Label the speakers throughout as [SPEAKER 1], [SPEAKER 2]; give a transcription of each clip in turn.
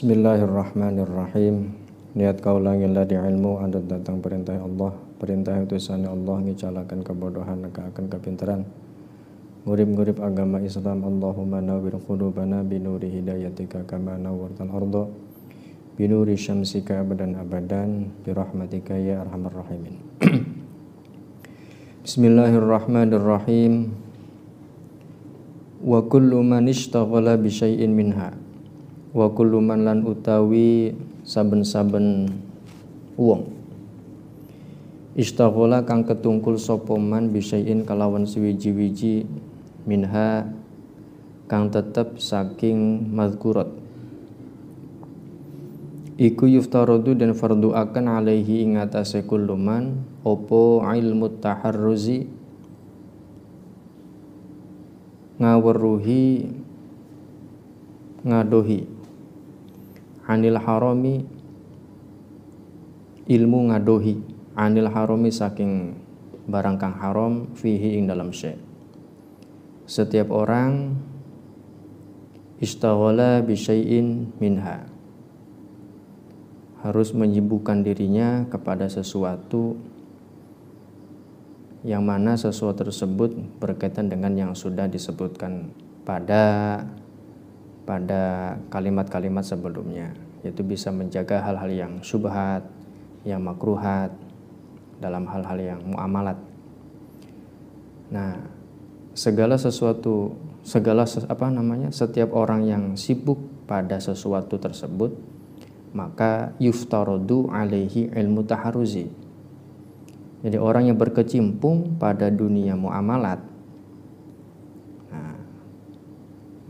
[SPEAKER 1] Bismillahirrahmanirrahim. Niat kaulangin la di ilmu adat datang perintah Allah, perintah utusan Allah ngicalakan kebodohan negakan kepintaran. Ngurip-ngurip agama Islam. Allahumma nawwir qulubana binuri hidayatika kama nawwartal arda binuri syamsika abadan abadan birahmatika ya arhamar rahimin. Bismillahirrahmanirrahim. Wa kullu man ishtaghala bi syai'in minha. Wa kullu man lan utawi saben-saben wong istaghala kang ketungkul sapa man bisain kalawan siwiji-wiji minha kang tetep saking mazkurat iku yuftaradu dan fardu akan alaihi ing atase kullu man opo ilmu taharruzi ngaweruhi ngadohi anil harami ilmu ngadohi anil harami saking barang kang haram fihi ing dalam syai'. Setiap orang istaghala bi syai'in minha harus menyibukkan dirinya kepada sesuatu yang mana sesuatu tersebut berkaitan dengan yang sudah disebutkan pada kalimat-kalimat sebelumnya, yaitu bisa menjaga hal-hal yang syubhat, yang makruhat dalam hal-hal yang muamalat. Nah, setiap orang yang sibuk pada sesuatu tersebut, maka yuftaradu alaihi ilmu taharuzi. Jadi orang yang berkecimpung pada dunia muamalat,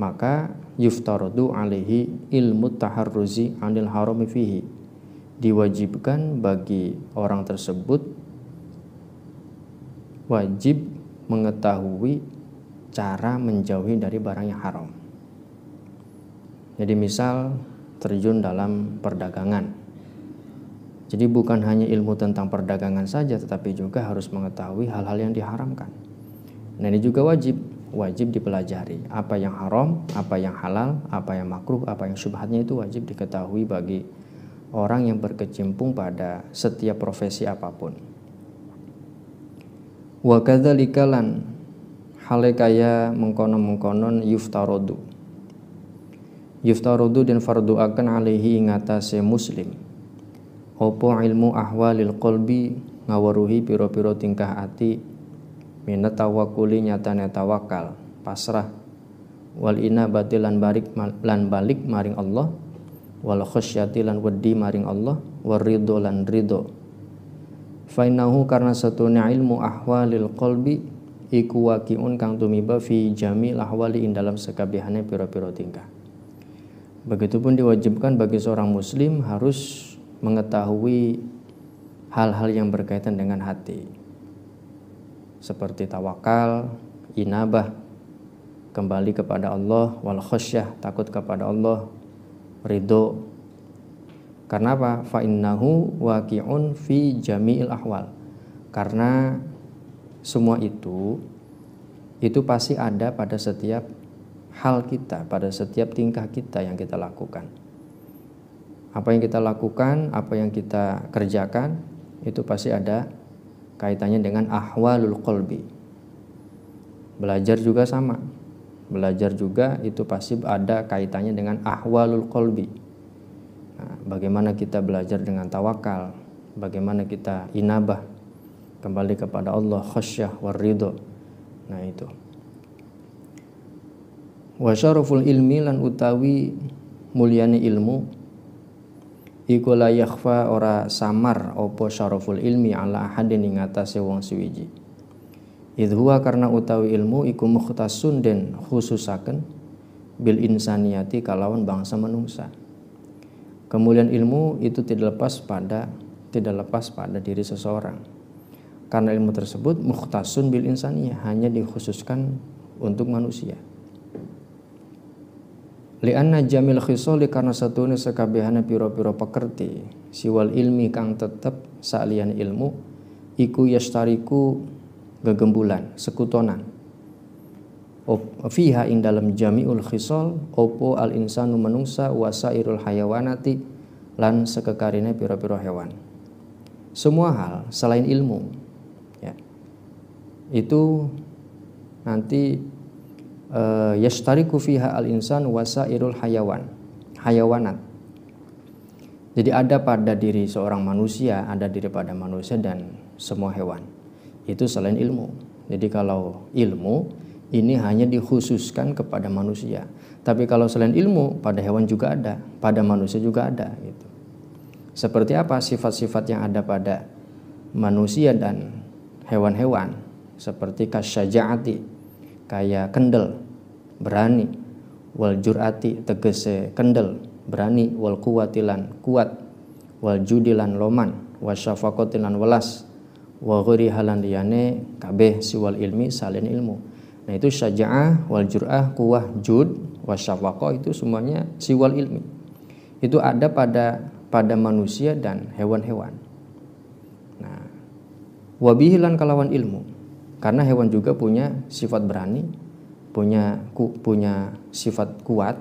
[SPEAKER 1] maka yuftaradu alaihi ilmu taharruzi anil harami fihi, diwajibkan bagi orang tersebut wajib mengetahui cara menjauhi dari barang yang haram. Jadi misal terjun dalam perdagangan, jadi bukan hanya ilmu tentang perdagangan saja, tetapi juga harus mengetahui hal-hal yang diharamkan. Nah, ini juga wajib dipelajari. Apa yang haram, apa yang halal, apa yang makruh, apa yang syubhatnya itu wajib diketahui bagi orang yang berkecimpung pada setiap profesi apapun. Wa kadzalika lan hale kaya mengkonon-mengkonon yuftaradu dan fardu akan alaihi ing atase muslim opo ilmu ahwalil qalbi ngawaruhi piro-piro tingkah ati minat tawakkuli nyatane tawakal pasrah wal inabati lan balik maring Allah wal khasyati lan wedi maring Allah war ridho lan ridho fa innahu karena satune ilmu ahwalil qalbi iku waqi'un kang tumiba fi jamil ahwali ing dalam sekabehane pira-pira tingkah. Begitupun diwajibkan bagi seorang muslim harus mengetahui hal-hal yang berkaitan dengan hati, seperti tawakal, inabah, kembali kepada Allah, wal khasyah, takut kepada Allah, ridho. Karena apa? Fa innahu waqi'un fi jami'il ahwal. Karena semua itu pasti ada pada setiap hal kita, pada setiap tingkah kita yang kita lakukan. Apa yang kita lakukan, apa yang kita kerjakan, itu pasti ada kaitannya dengan ahwalul qalbi. Belajar juga sama. Belajar juga itu pasti ada kaitannya dengan ahwalul qalbi. Nah, bagaimana kita belajar dengan tawakal, bagaimana kita inabah, kembali kepada Allah, khasyah war ridho. Nah itu. Wa syaraful ilmi lan utawi mulyane ilmu iku la yakhfa ora samar apa syaraful ilmi ala ahadin ing atase wong suwiji. Idhuwa karena utawi ilmu iku mukhtasun den khususaken bil insaniyati kalawan bangsa manungsa. Kemuliaan ilmu itu tidak lepas pada diri seseorang. Karena ilmu tersebut mukhtasun bil insaniyah, hanya dikhususkan untuk manusia. Lianna jamil khisali karena satune sakabehane pira-pira pekerti siwal ilmi kang tetep salian ilmu iku yastariku gegembulan sekutonan fiha ing dalam jami'ul khisal opo al insanu manungsa wasairul hayawanati lan sekekarine pira-pira hewan. Semua hal selain ilmu ya, itu nanti yashtariku fiha al insan wasairul hayawanat. Jadi ada pada diri seorang manusia, ada diri pada manusia dan semua hewan. Itu selain ilmu. Jadi kalau ilmu ini hanya dikhususkan kepada manusia. Tapi kalau selain ilmu, pada hewan juga ada, pada manusia juga ada gitu. Seperti apa sifat-sifat yang ada pada manusia dan hewan-hewan? Seperti kasyajaati, kayak kendel, berani, wal jur'ati tegese kendel, berani, wal kuwatilan kuat, wal judilan loman, wasyafaqatilan welas, wa ghairi halan liyane kabeh siwal ilmi salin ilmu. Nah itu syaja'ah, wal jur'ah, kuwah, jud, wasyafaqah itu semuanya siwal ilmi. Itu ada pada manusia dan hewan-hewan. Nah, wabihilan kalawan ilmu. Karena hewan juga punya sifat berani, punya sifat kuat,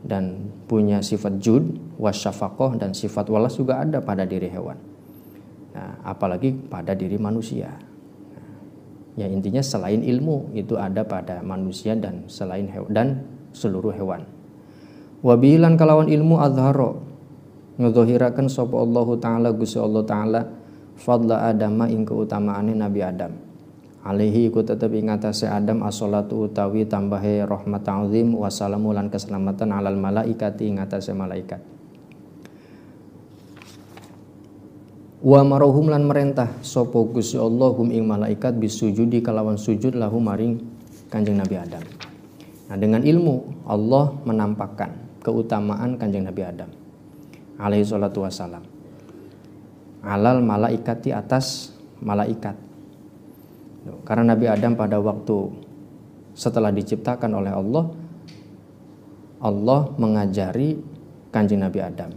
[SPEAKER 1] dan punya sifat jud, wasyafaqah, dan sifat walas juga ada pada diri hewan. Nah, apalagi pada diri manusia. Nah, ya intinya selain ilmu itu ada pada manusia dan selain hewan dan seluruh hewan. Wabihilan kalawan ilmu azharo ngedhahiraken sapa Allah taala Gusti Allah taala fadla adama ing keutamaane Nabi Adam. Alaihi iku tetep ing atase Adam as-shalatu utawi tambahe rahmat ta'zim wa salamu lan keselamatan alal malaikati ing atase malaikat. Wa marahum lan merentah sapa Gusti Allah hum ing malaikat bisujudi kalawan sujud lahu maring Kanjeng Nabi Adam. Nah, dengan ilmu Allah menampakkan keutamaan Kanjeng Nabi Adam alaihi salatu wassalam alal malaikati atas malaikat. Karena Nabi Adam pada waktu setelah diciptakan oleh Allah, Allah mengajari Kanjeng Nabi Adam,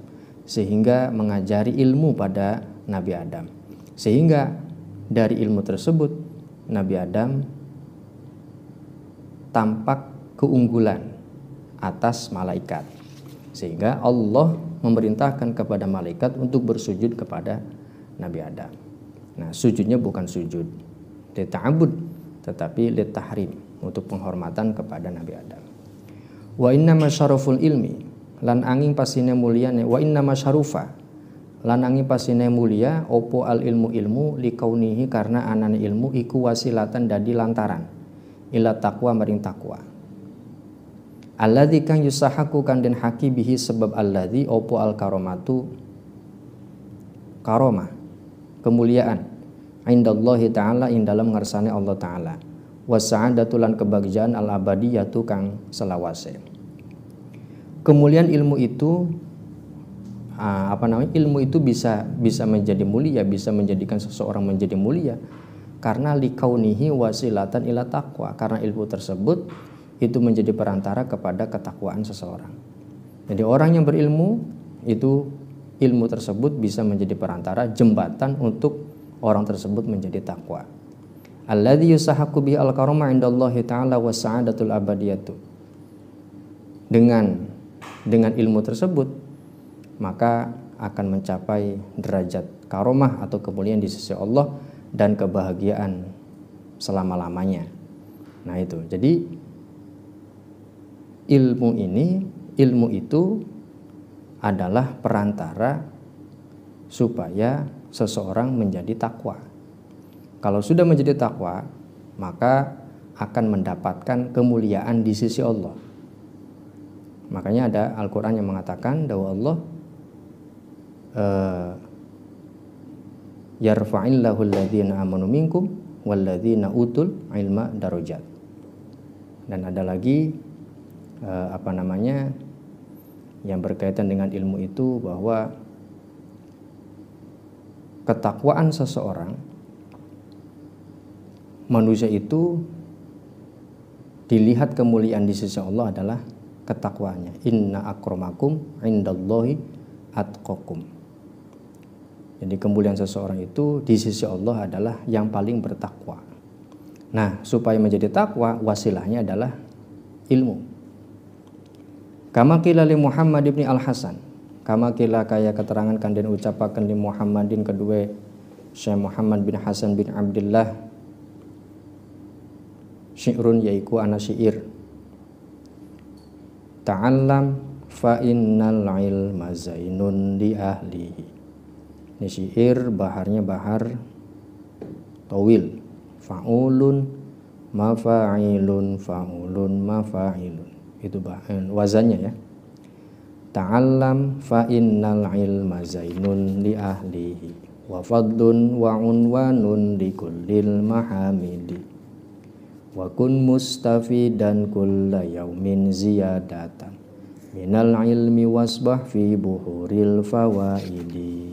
[SPEAKER 1] sehingga mengajari ilmu pada Nabi Adam, sehingga dari ilmu tersebut Nabi Adam tampak keunggulan atas malaikat, sehingga Allah memerintahkan kepada malaikat untuk bersujud kepada Nabi Adam. Nah, sujudnya bukan sujud lita'abud, tetapi litahrim, untuk penghormatan kepada Nabi Adam. Wa inna masyaruful ilmi lan angin pasine mulyane, wa inna masyarufa lan angin pasine mulia opo al ilmu likaunihi karena anane ilmu iku wasilatan dadi lantaran ila taqwa maring takwa. Alladzi kang yusahaku kang den haki bihi sebab alladzi opo al karomatu karomah kemuliaan indallahi ta'ala ing dalam ngarsane Allah ta'ala wasa'adatu lan kebahagiaan al-abadiyatu kang selawase. Kemuliaan ilmu itu ilmu itu bisa menjadi mulia, bisa menjadikan seseorang menjadi mulia karena likaunihi wasilatan ila taqwa, karena ilmu tersebut itu menjadi perantara kepada ketakwaan seseorang. Jadi orang yang berilmu itu ilmu tersebut bisa menjadi perantara jembatan untuk orang tersebut menjadi takwa. Alladzi yusahaqqu bihi al-karama 'indallahi ta'ala was sa'adatul abadiyatu. Dengan ilmu tersebut maka akan mencapai derajat karomah atau kemuliaan di sisi Allah dan kebahagiaan selama-lamanya. Nah itu. Jadi ilmu itu adalah perantara supaya seseorang menjadi takwa. Kalau sudah menjadi takwa, maka akan mendapatkan kemuliaan di sisi Allah. Makanya ada Al-Quran yang mengatakan bahwa Allah yarfa'illahu alladhina amanu minkum walladhina utul ilma darajat. Dan ada lagi yang berkaitan dengan ilmu itu bahwa ketakwaan seseorang, manusia itu dilihat kemuliaan di sisi Allah adalah ketakwaannya. Inna akramakum indallahi atqakum. Jadi kemuliaan seseorang itu di sisi Allah adalah yang paling bertakwa. Nah, supaya menjadi takwa wasilahnya adalah ilmu. Kama qila li Muhammad ibn Al-Hasan, kama qila kaya keterangan kanden ucapaken li Muhammadin kedua Syekh Muhammad bin Hasan bin Abdullah, syi'run yaiku ana syair. Ta'allam fa innal ilma zainun li ahlihi. Ini syair baharnya bahar tawil. Fa'ulun mafa'ilun fa'ulun mafa'ilun. Itu wazannya ya. Ta'allam fa innal ilma zainun li ahlihi wa fadlun wa unwanun li kullil mahamidi wa kun mustafidan kulla yaumin ziyadatan minal ilmi wasbah fi buhuril fawaidi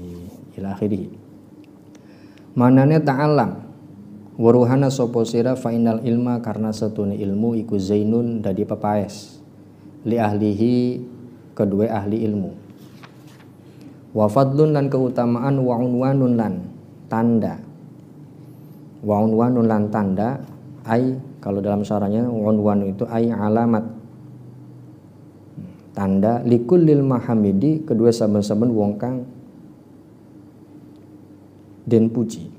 [SPEAKER 1] ila akhirih. Manane ta'allam waruhana sopo sira fainal ilma karena satune ilmu iku zainun dadi pepaes li ahlihi kedua ahli ilmu. Wa fadlun lan keutamaan wa unwanun lan tanda. Wa unwanun lan tanda ai kalau dalam syarahnya unwan itu ai alamat tanda likullil mahamidi kedua saben-saben wong kang den puji.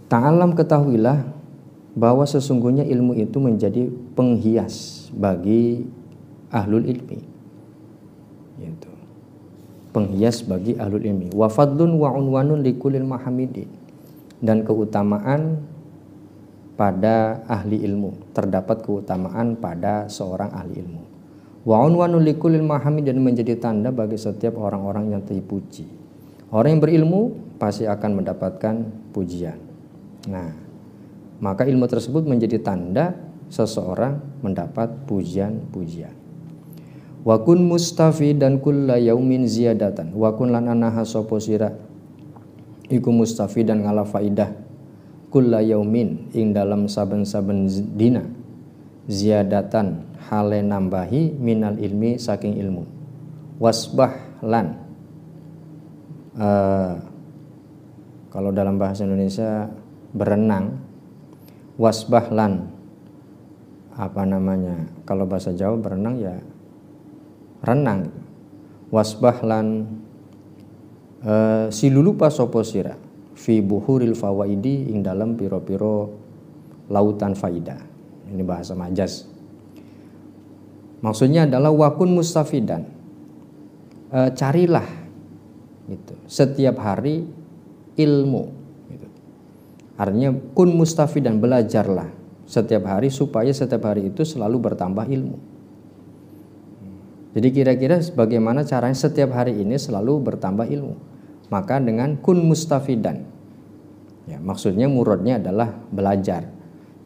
[SPEAKER 1] Ta'alam ketahuilah bahwa sesungguhnya ilmu itu menjadi penghias bagi ahlul ilmi. Gitu. Penghias bagi ahlul ilmi. Wa fadlun wa unwanun likulil mahamidi. Dan keutamaan pada ahli ilmu. Terdapat keutamaan pada seorang ahli ilmu. Wa unwanun likulil mahamidi dan menjadi tanda bagi setiap orang-orang yang dipuji. Orang yang berilmu pasti akan mendapatkan pujian. Nah, maka ilmu tersebut menjadi tanda seseorang mendapat pujian-pujian. Wa kun mustafidan kulla yaumin ziyadatan. Wa kun lan anaha sapa sira iku mustafidan ngala faidah kulla yaumin ing dalam saben-saben dina ziyadatan hale nambahi minal ilmi saking ilmu. Wasbah lan kalau dalam bahasa Indonesia berenang, wasbah lan kalau bahasa Jawa berenang ya renang. Wasbah lan silulupa sopo sira fi buhuril fawaidi ing dalam piro-piro lautan faidah. Ini bahasa majaz. Maksudnya adalah wakun mustafidan, carilah gitu setiap hari ilmu. Artinya kun mustafidan, belajarlah setiap hari supaya setiap hari itu selalu bertambah ilmu. Jadi kira-kira bagaimana caranya setiap hari ini selalu bertambah ilmu? Maka dengan kun mustafidan. Ya, maksudnya muradnya adalah belajar.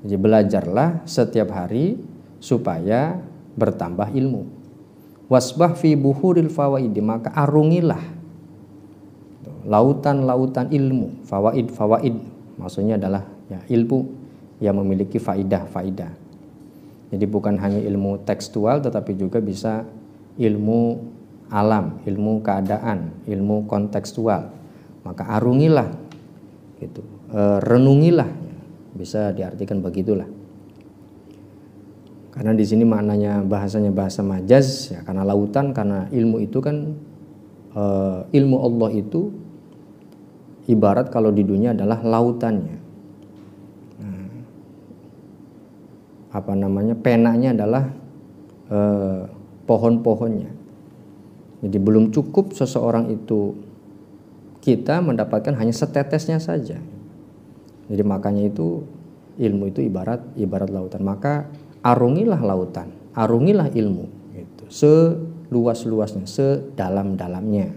[SPEAKER 1] Jadi belajarlah setiap hari supaya bertambah ilmu. Wasbah fi buhuril fawaidi, maka arungilah lautan-lautan ilmu, fawaid. Maksudnya adalah ya, ilmu yang memiliki faidah. Jadi bukan hanya ilmu tekstual tetapi juga bisa ilmu alam, ilmu keadaan, ilmu kontekstual. Maka arungilah gitu. Renungilah ya. Bisa diartikan begitulah. Karena di sini maknanya bahasanya bahasa majaz ya, karena lautan, karena ilmu itu kan ilmu Allah itu ibarat kalau di dunia adalah lautannya. Penanya adalah pohon-pohonnya. Jadi belum cukup seseorang itu kita mendapatkan hanya setetesnya saja. Jadi makanya itu ilmu itu ibarat lautan. Maka arungilah lautan, arungilah ilmu gitu. Seluas-luasnya, sedalam-dalamnya.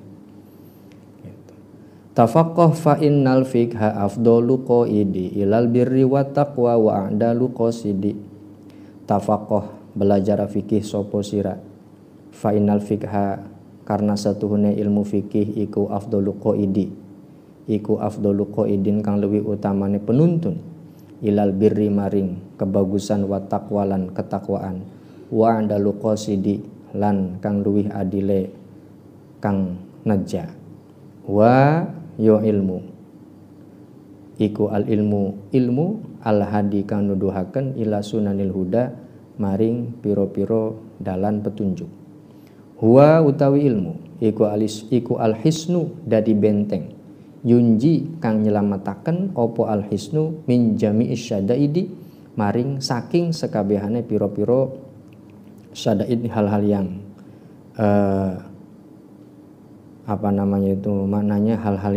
[SPEAKER 1] Tafaqqah fa innal fiqha afdalu qaidi ilal birri wa taqwa wa a'dalu qasidi. Tafaqqah belajar fikih sapa sira. Fa innal fiqha karena satuhune ilmu fikih iku afdalu qaidi. Iku afdalu qaidin kang luwih utamane penuntun ilal birri maring kebagusan wa taqwa lan ketakwaan wa a'dalu qasidi lan kang luwih adile kang neja wa yo ilmu iku al ilmu al hadi kang nuduhaken ila sunanil huda maring piro-piro dalan petunjuk. Huwa utawi ilmu iku al hisnu dadi benteng yunji kang nyelametaken opo al hisnu min jami'is syadaidi maring saking sekabehane piro-piro syadaid, hal-hal yang maknanya hal-hal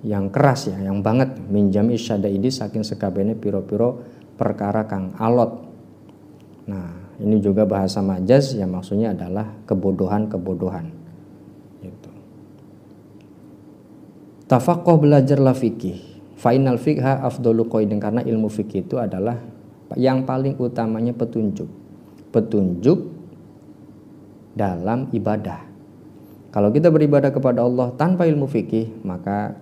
[SPEAKER 1] yang keras ya, yang banget, min jami'is syadaidi saking sekabehane piro-piro perkara kang alot. Nah, ini juga bahasa majaz yang maksudnya adalah kebodohan-kebodohan. Gitu. Tafaqquh, belajarlah fikih. Fainal fiqha afdalu qaidin, karena ilmu fikih itu adalah yang paling utamanya petunjuk. Petunjuk dalam ibadah. Kalau kita beribadah kepada Allah tanpa ilmu fikih, maka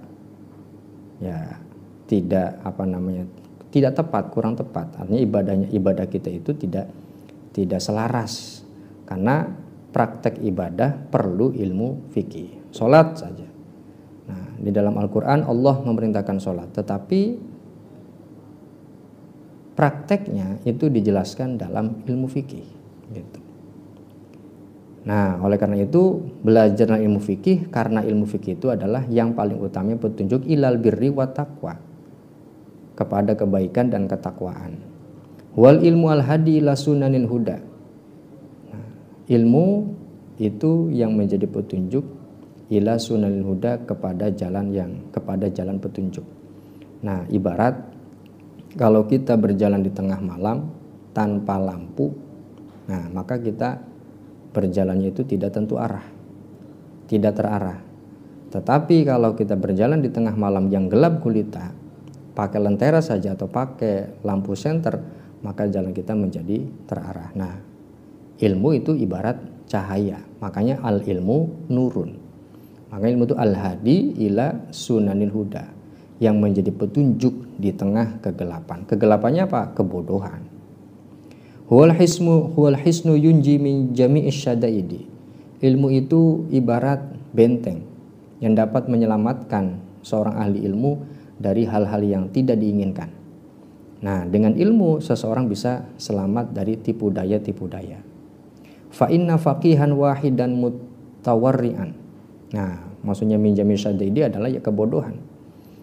[SPEAKER 1] ya tidak tepat, kurang tepat. Artinya ibadah kita itu tidak selaras, karena praktek ibadah perlu ilmu fikih. Salat saja. Nah, di dalam Al-Qur'an Allah memerintahkan salat, tetapi prakteknya itu dijelaskan dalam ilmu fikih gitu. Nah, oleh karena itu belajar ilmu fikih, karena ilmu fikih itu adalah yang paling utama petunjuk ilal birri wa taqwa, kepada kebaikan dan ketakwaan. Wal ilmu al hadi ila sunanil huda. Nah, ilmu itu yang menjadi petunjuk ila sunanil huda, kepada jalan petunjuk. Nah, ibarat kalau kita berjalan di tengah malam tanpa lampu, nah maka kita berjalannya itu tidak tentu arah, tidak terarah. Tetapi kalau kita berjalan di tengah malam yang gelap gulita, pakai lentera saja atau pakai lampu senter, maka jalan kita menjadi terarah. Nah, ilmu itu ibarat cahaya, makanya al ilmu nurun. Makanya ilmu itu al hadi ila sunanil huda, yang menjadi petunjuk di tengah kegelapan. Kegelapannya apa? Kebodohan. Huwal hisnu yunji min jami'is syadaidi. Ilmu itu ibarat benteng yang dapat menyelamatkan seorang ahli ilmu dari hal-hal yang tidak diinginkan. Nah, dengan ilmu seseorang bisa selamat dari tipu daya. Fa inna faqihan wahidan mutawarri'an. Nah, maksudnya min jami'is syadaidi adalah ya kebodohan.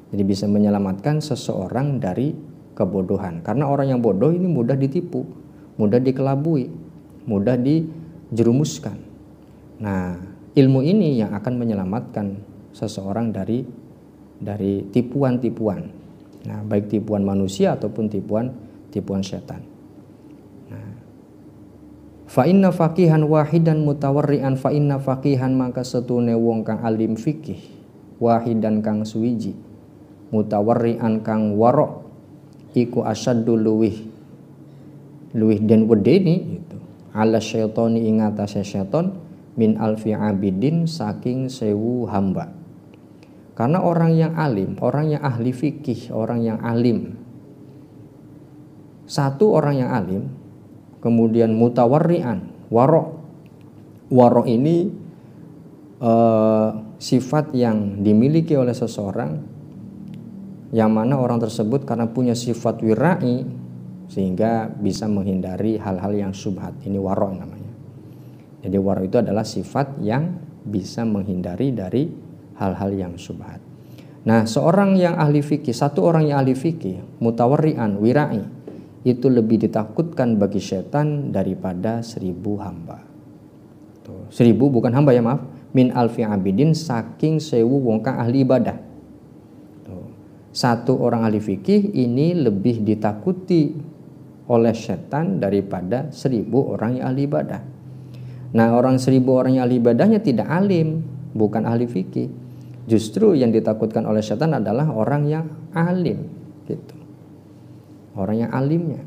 [SPEAKER 1] Jadi bisa menyelamatkan seseorang dari kebodohan. Karena orang yang bodoh ini mudah ditipu, mudah dikelabui, mudah dijerumuskan. Nah, ilmu ini yang akan menyelamatkan seseorang dari tipuan-tipuan. Nah, baik tipuan manusia ataupun tipuan setan. Nah, fa inna faqihan wahidan mutawarri'an, fa inna faqihan maka setune wong kang alim fikih, wahidan kang suwiji, mutawarri'an kang warok, iku asyaddu luwih den wedeni itu ala syaitani ing atase syaiton min alfi abidin saking 1000 hamba. Karena orang yang alim, orang yang ahli fikih, orang yang alim, satu orang yang alim kemudian mutawarri'an, warok ini sifat yang dimiliki oleh seseorang, yang mana orang tersebut karena punya sifat wira'i sehingga bisa menghindari hal-hal yang syubhat. Ini waro' namanya. Jadi waro' itu adalah sifat yang bisa menghindari dari hal-hal yang syubhat. Nah, seorang yang ahli fikih, satu orang yang ahli fikih, mutawarri'an, wira'i, itu lebih ditakutkan bagi setan daripada 1000 hamba. Tuh, 1000 bukan hamba ya, maaf. Min alfi abidin saking 1000 wong kang ahli ibadah. Tuh, satu orang ahli fikih ini lebih ditakuti oleh setan daripada 1000 orang yang ahli ibadah. Nah, orang 1000 orang yang ahli ibadahnya tidak alim, bukan ahli fikih. Justru yang ditakutkan oleh setan adalah orang yang alim, gitu. Orang yang alimnya,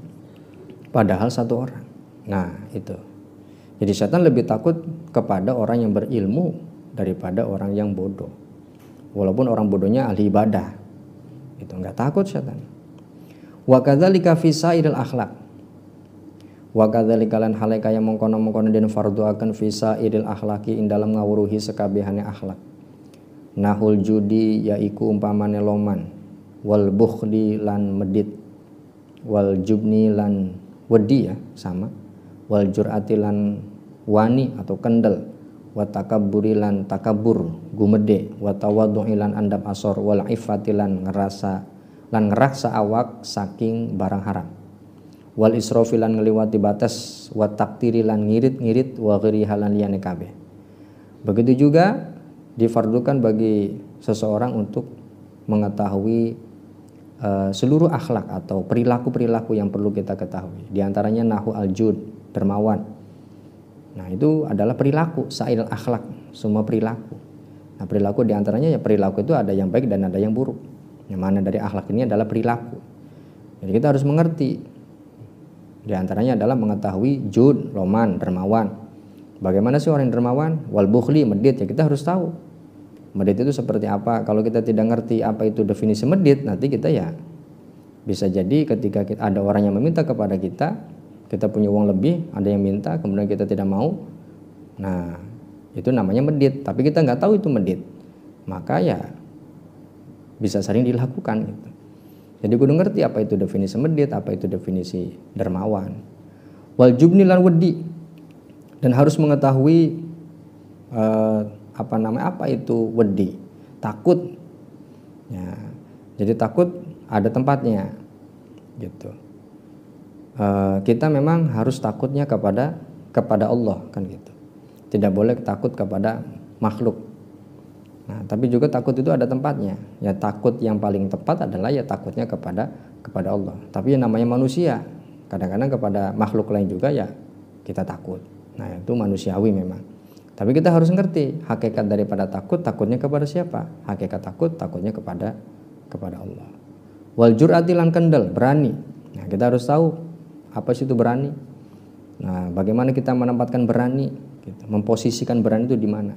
[SPEAKER 1] padahal satu orang. Nah, itu. Jadi setan lebih takut kepada orang yang berilmu daripada orang yang bodoh. Walaupun orang bodohnya ahli ibadah, itu nggak takut setan. Wa kadzalika fi sa'iril akhlaq. Wa kadzalika lan hale kaya mongkono-mongkono den fardhu akan fi sa'iril akhlaqi ing dalam ngawuruhi sekabehane akhlak. Nahul judi yaiku umpamane loman, wal bukhli lan medit, wal jubni lan wedi ya sama, wal jur'ati lan wani atau kendel, wa takabburi lan takabur gumede, wa tawaddu'i lan andap asor, wal iffati lan ngeraksa awak saking barang haram, wal israfi lan ngeliwati batas, wa taktiri lan ngirit-ngirit, wa ghairi halan liyane kabeh. Begitu juga difardukan bagi seseorang untuk mengetahui seluruh akhlak atau perilaku-perilaku yang perlu kita ketahui. Di antaranya nahu al-jud, dermawan. Nah, itu adalah perilaku, sa'il akhlak, semua perilaku. Nah, perilaku di antaranya ya perilaku itu ada yang baik dan ada yang buruk. Yang mana dari akhlak ini adalah perilaku. Jadi kita harus mengerti. Di antaranya adalah mengetahui jud, loman, dermawan. Bagaimana sih orang yang dermawan? Wal bukhli, medit, ya kita harus tahu. Medit itu seperti apa? Kalau kita tidak ngerti apa itu definisi medit, nanti kita ya bisa jadi ketika ada orang yang meminta kepada kita punya uang lebih, ada yang minta, kemudian kita tidak mau. Nah, itu namanya medit. Tapi kita nggak tahu itu medit, maka ya bisa sering dilakukan. Gitu. Jadi kudu ngerti apa itu definisi medit, apa itu definisi dermawan. Wal jubni lan wedi, dan harus mengetahui apa itu wedi, takut ya. Jadi takut ada tempatnya gitu. Kita memang harus takutnya kepada Allah kan gitu, tidak boleh takut kepada makhluk. Nah, tapi juga takut itu ada tempatnya ya. Takut yang paling tepat adalah ya takutnya kepada Allah. Tapi yang namanya manusia, kadang-kadang kepada makhluk lain juga ya kita takut. Nah, itu manusiawi memang. Tapi kita harus ngerti hakikat daripada takutnya kepada siapa? Hakikat takutnya kepada Allah. Wal jur'ati lan kendel, berani. Nah, kita harus tahu apa sih itu berani. Nah, bagaimana kita menempatkan berani gitu. Memposisikan berani itu di mana?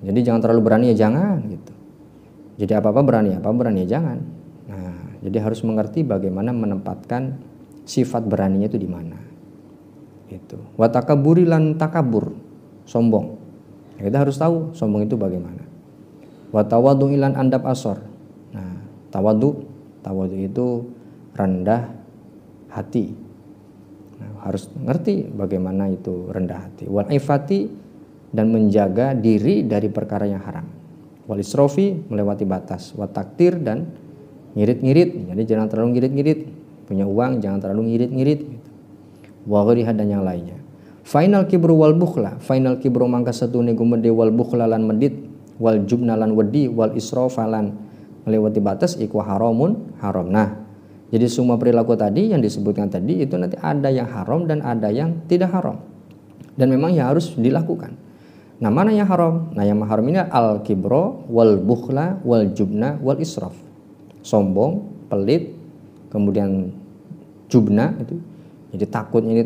[SPEAKER 1] Jadi jangan terlalu berani ya jangan gitu. Jadi apa-apa berani ya jangan. Nah, jadi harus mengerti bagaimana menempatkan sifat beraninya itu di mana. Gitu. Wa takabburi lan takabur, sombong. Ya, kita harus tahu sombong itu bagaimana. Wa tawaddu ilan andap asor. Nah, tawaddu itu rendah hati. Nah, harus ngerti bagaimana itu rendah hati. Wal ifati, dan menjaga diri dari perkara yang haram. Wal israfi, melewati batas. Wa taktir, dan ngirit-ngirit. Jadi jangan terlalu ngirit-ngirit. Punya uang jangan terlalu ngirit-ngirit gitu. Wa ghariha, dan yang lainnya. Final kibru wal bukhla, final kibru mangka satune gumede wal bukhla lan medit, wal jubna lan wedi, wal israfa lan melewati batas iku haramun, haram. Nah, jadi semua perilaku tadi yang disebutkan tadi itu nanti ada yang haram dan ada yang tidak haram. Dan memang ya harus dilakukan. Nah, mana yang haram? Nah, yang haram ini al kibro wal bukhla wal jubna wal israf. Sombong, pelit, kemudian jubna itu. Jadi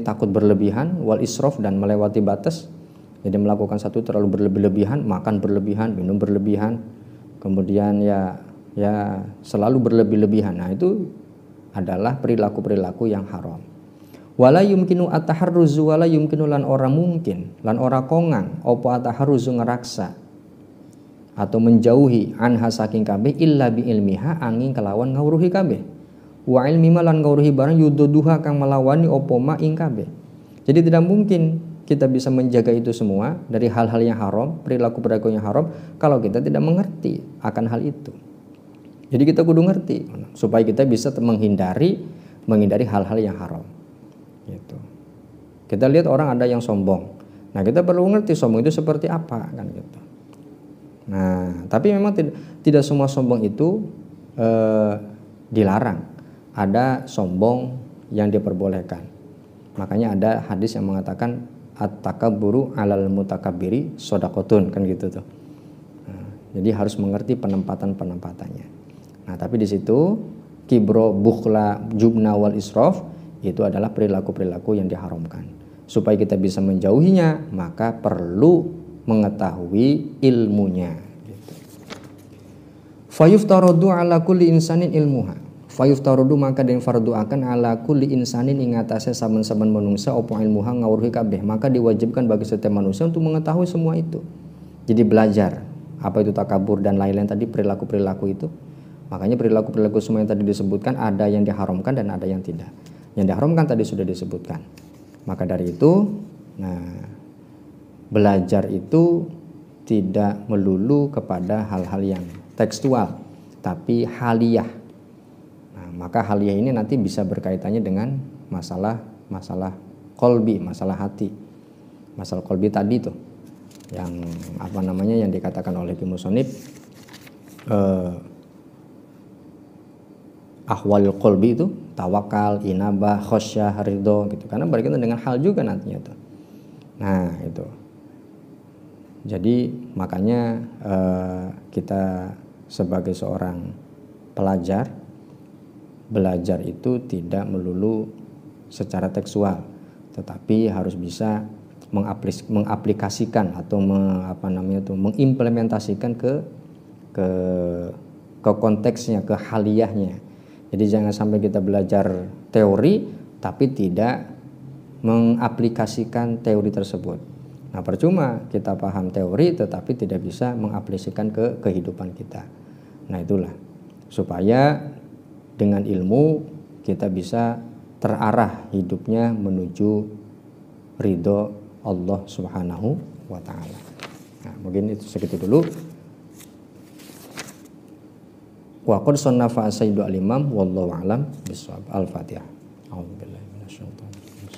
[SPEAKER 1] takut berlebihan, wal israf, dan melewati batas. Jadi melakukan satu terlalu berlebihan, makan berlebihan, minum berlebihan, kemudian ya selalu berlebih-lebihan. Nah, itu adalah perilaku-perilaku yang haram. Wala yumkinu ataharruzu, wala yumkinu lan ora mungkin, lan ora kongang opo ataharruzu ngeraksa atau menjauhi anha saking kabeh illa bi ilmiha, angin kelawan ngawruhi kabeh. Wa ilmi malan ngawruhi barang yududuha kang melawani opo ma ing kabeh. Jadi tidak mungkin kita bisa menjaga itu semua dari hal-hal yang haram, perilaku-perilaku yang haram, kalau kita tidak mengerti akan hal itu. Jadi kita kudu ngerti supaya kita bisa menghindari hal-hal yang haram. Gitu. Kita lihat orang ada yang sombong. Nah, kita perlu ngerti sombong itu seperti apa kan gitu. Nah, tapi memang tidak semua sombong itu dilarang. Ada sombong yang diperbolehkan. Makanya ada hadis yang mengatakan at-takabburu 'alal mutakabbiri shadaqatun kan gitu tuh. Nah, jadi harus mengerti penempatan-penempatannya. Nah, tapi di situ kibro, bukhla, jubna wal israf itu adalah perilaku-perilaku yang diharamkan. Supaya kita bisa menjauhinya, maka perlu mengetahui ilmunya gitu. Fayuftaradu 'ala kulli insanin ilmuha. Fayuftarudu maka den fardu akan ala kulli insanin ing atase saben-saben manungsa opo ilmuha ngawruhi kabeh, maka diwajibkan bagi setiap manusia untuk mengetahui semua itu. Jadi belajar apa itu takabur dan lain-lain tadi, perilaku-perilaku itu. Makanya perilaku-perilaku semua yang tadi disebutkan ada yang diharamkan dan ada yang tidak. Yang diharamkan tadi sudah disebutkan. Maka dari itu, belajar itu tidak melulu kepada hal-hal yang tekstual, tapi haliyah. Maka haliyah ini nanti bisa berkaitannya dengan masalah qalbi, masalah hati. Masalah qalbi tadi tuh yang yang dikatakan oleh Ki Musonib ahwalul qalbi itu tawakal, inabah, khosyah, ridho gitu. Karena berkaitan dengan hal juga nantinya tuh. Nah, itu. Jadi makanya kita sebagai seorang pelajar, belajar itu tidak melulu secara tekstual, tetapi harus bisa mengaplikasikan atau mengimplementasikan ke konteksnya, ke haliyahnya. Jadi jangan sampai kita belajar teori tapi tidak mengaplikasikan teori tersebut. Nah, percuma kita paham teori tetapi tidak bisa mengaplikasikan ke kehidupan kita. Nah, itulah supaya dengan ilmu kita bisa terarah hidupnya menuju ridho Allah Subhanahu wa ta'ala. Nah, mungkin itu segitu dulu. Wa qad sannafa Sayyidu al-Imam wallahu a'lam bishawab. Al-Fatihah. A'udzubillahi minasyaitonir rajim.